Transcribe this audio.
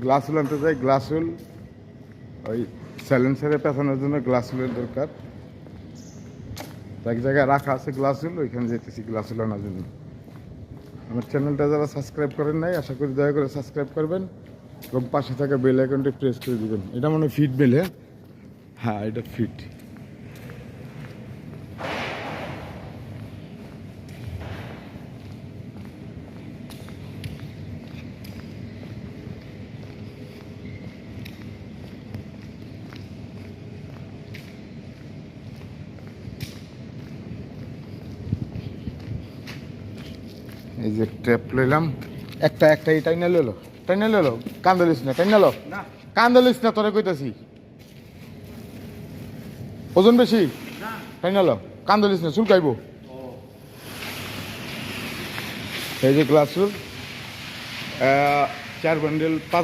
Glass হুল আনতে যাই, গ্লাস হুল ওই সাইলেন্সারে পেছানোর জন্য গ্লাস হুলের দরকার। এক জায়গায় রাখা আছে গ্লাস হুল, ওইখানে যেতেছি গ্লাস হুল আনার জন্য। আমার চ্যানেলটা যারা সাবস্ক্রাইব করেন নাই, আশা করি দয়া করে সাবস্ক্রাইব করবেন এবং পাশে থাকা বেল আইকনটি প্রেস করে দিবেন। এটা মনে হয় ফিট বেল, হ্যাঁ হ্যাঁ এটা ফিট। এই যে ট্যাপ লইলাম, একটা এই টাইনা লইলো, কান্দলিস না, কান্দলিস না, তোরে কইতাছি ওজন বেশি, টাইনালো কান্দলিস না, চুলকাইবো। এই যে গ্লাস 4 বান্ডেল 5